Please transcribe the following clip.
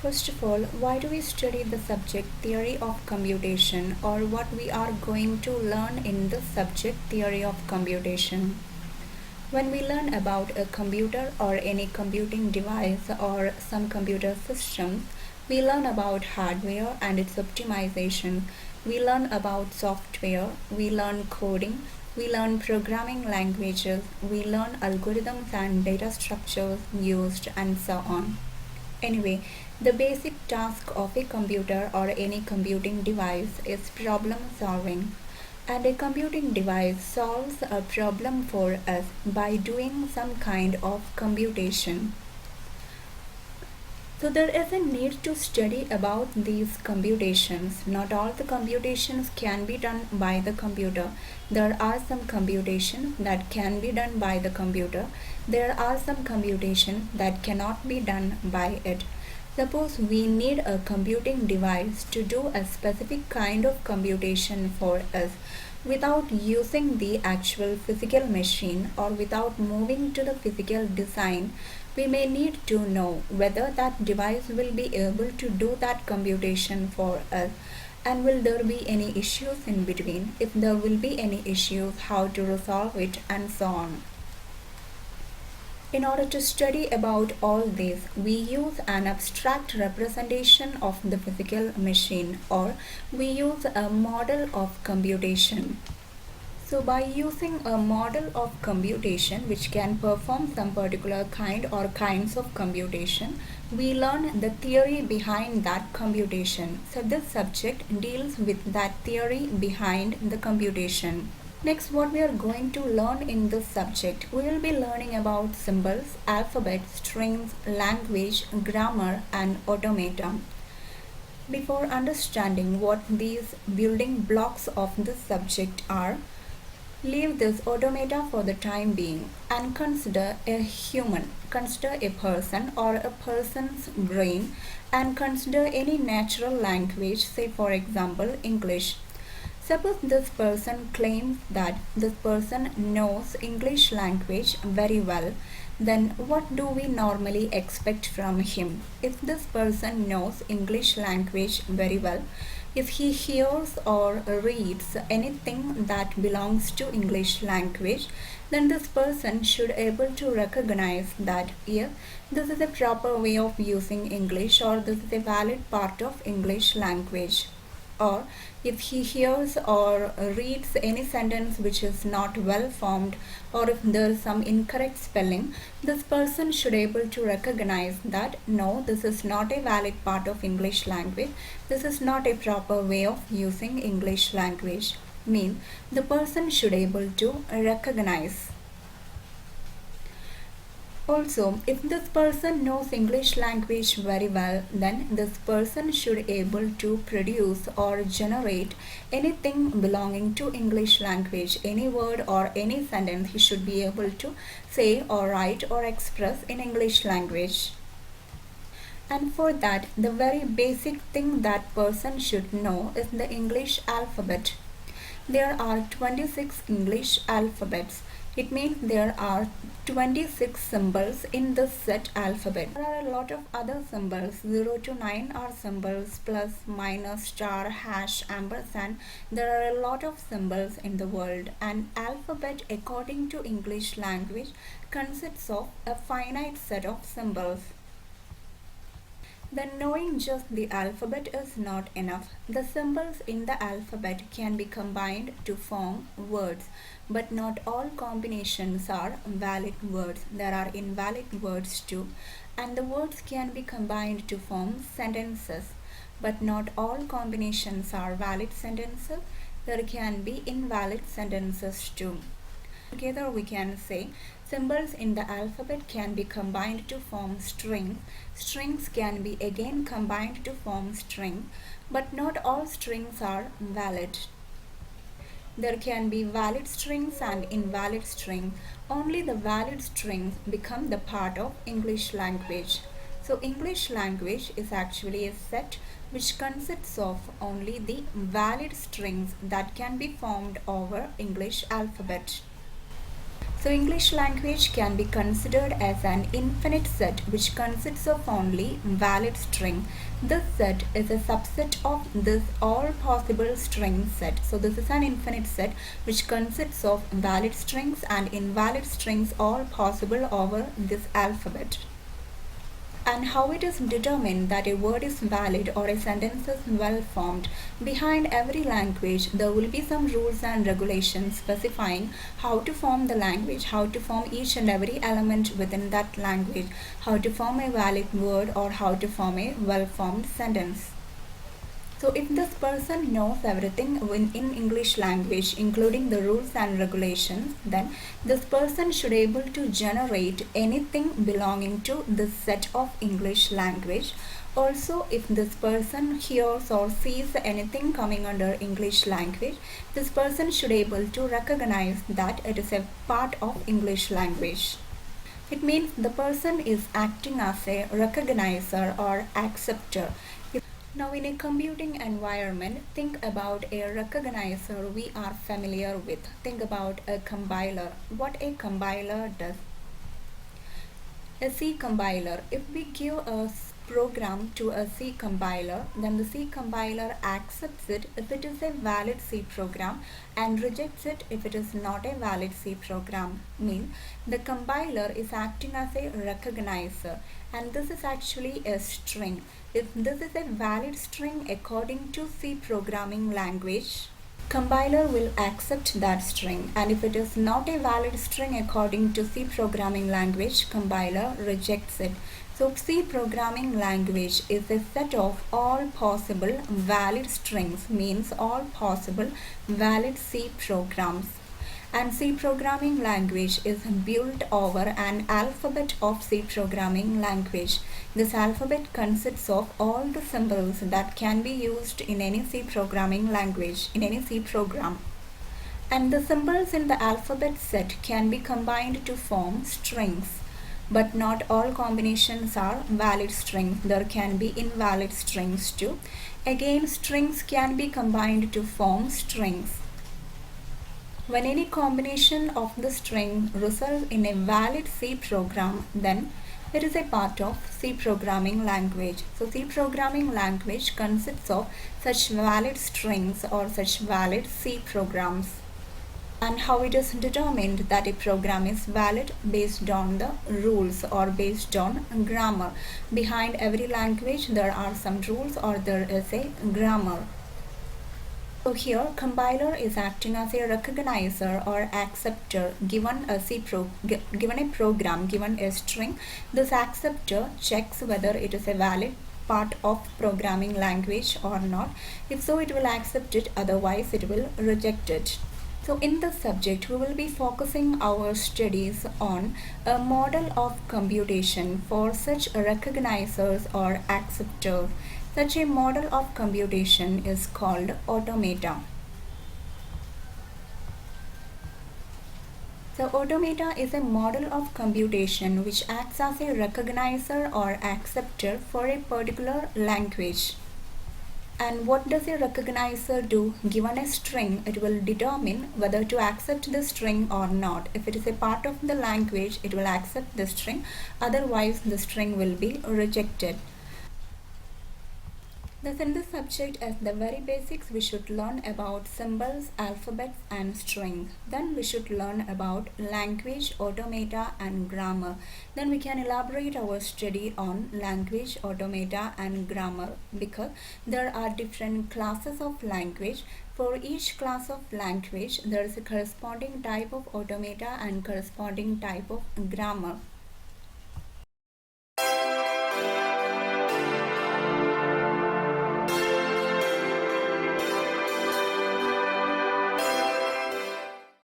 First of all, why do we study the subject theory of computation, or what we are going to learn in the subject theory of computation? When we learn about a computer or any computing device or some computer system, we learn about hardware and its optimization. We learn about software, we learn coding, we learn programming languages, we learn algorithms and data structures used, and so on. Anyway, the basic task of a computer or any computing device is problem solving. And a computing device solves a problem for us by doing some kind of computation. So there is a need to study about these computations. Not all the computations can be done by the computer. There are some computations that can be done by the computer. There are some computations that cannot be done by it. Suppose we need a computing device to do a specific kind of computation for us without using the actual physical machine or without moving to the physical design. We may need to know whether that device will be able to do that computation for us, and will there be any issues in between. If there will be any issues, how to resolve it, and so on. In order to study about all this, we use an abstract representation of the physical machine, or we use a model of computation. So by using a model of computation which can perform some particular kind or kinds of computation, we learn the theory behind that computation. So this subject deals with that theory behind the computation. Next, what we are going to learn in this subject, we will be learning about symbols, alphabet, strings, language, grammar, and automata. Before understanding what these building blocks of this subject are, leave this automata for the time being and consider a human, consider a person or a person's brain, and consider any natural language, say for example English. Suppose this person claims that this person knows English language very well, then what do we normally expect from him? If this person knows English language very well, if he hears or reads anything that belongs to English language, then this person should able to recognize that yes, this is a proper way of using English, or this is a valid part of English language. Or if he hears or reads any sentence which is not well formed, or if there is some incorrect spelling, this person should able to recognize that no, this is not a valid part of English language, this is not a proper way of using English language. Mean the person should able to recognize. Also, if this person knows English language very well, then this person should able to produce or generate anything belonging to English language. Any word or any sentence he should be able to say or write or express in English language. And for that, the very basic thing that person should know is the English alphabet. There are 26 English alphabets. It means there are 26 symbols in the set alphabet. There are a lot of other symbols. 0 to 9 are symbols, plus, minus, star, hash, ampersand. There are a lot of symbols in the world. An alphabet, according to English language, consists of a finite set of symbols. Then knowing just the alphabet is not enough. The symbols in the alphabet can be combined to form words, but not all combinations are valid words. There are invalid words too, and the words can be combined to form sentences, but not all combinations are valid sentences. There can be invalid sentences too. Together we can say symbols in the alphabet can be combined to form strings. Strings can be again combined to form string, but not all strings are valid. There can be valid strings and invalid strings. Only the valid strings become the part of English language. So English language is actually a set which consists of only the valid strings that can be formed over English alphabet. So English language can be considered as an infinite set which consists of only valid string. This set is a subset of this all possible string set. So this is an infinite set which consists of valid strings and invalid strings all possible over this alphabet. And how it is determined that a word is valid or a sentence is well formed. Behind every language, there will be some rules and regulations specifying how to form the language, how to form each and every element within that language, how to form a valid word or how to form a well formed sentence. So if this person knows everything in English language, including the rules and regulations, then this person should able to generate anything belonging to this set of English language. Also, if this person hears or sees anything coming under English language, this person should able to recognize that it is a part of English language. It means the person is acting as a recognizer or acceptor. Now in a computing environment, think about a recognizer we are familiar with. Think about a compiler. What a compiler does. A C compiler. If we give a program to a C compiler, then the C compiler accepts it if it is a valid C program and rejects it if it is not a valid C program. Means the compiler is acting as a recognizer, and this is actually a string. If this is a valid string according to C programming language, compiler will accept that string, and if it is not a valid string according to C programming language, compiler rejects it. So C programming language is a set of all possible valid strings, means all possible valid C programs. And C programming language is built over an alphabet of C programming language. This alphabet consists of all the symbols that can be used in any C programming language, in any C program. And the symbols in the alphabet set can be combined to form strings. But not all combinations are valid strings. There can be invalid strings too. Again, strings can be combined to form strings. When any combination of the string results in a valid C program, then it is a part of C programming language. So C programming language consists of such valid strings or such valid C programs. And how it is determined that a program is valid? Based on the rules or based on grammar. Behind every language there are some rules or there is a grammar. So here compiler is acting as a recognizer or acceptor. Given a program, given a string, this acceptor checks whether it is a valid part of programming language or not. If so, it will accept it, otherwise it will reject it. So in this subject, we will be focusing our studies on a model of computation for such recognizers or acceptors. Such a model of computation is called automata. So automata is a model of computation which acts as a recognizer or acceptor for a particular language. And what does a recognizer do? Given a string, it will determine whether to accept the string or not. If it is a part of the language, it will accept the string. Otherwise, the string will be rejected. Thus, in this subject, as the very basics, we should learn about symbols, alphabets, and strings. Then we should learn about language, automata, and grammar. Then we can elaborate our study on language, automata, and grammar, because there are different classes of language. For each class of language, there is a corresponding type of automata and corresponding type of grammar.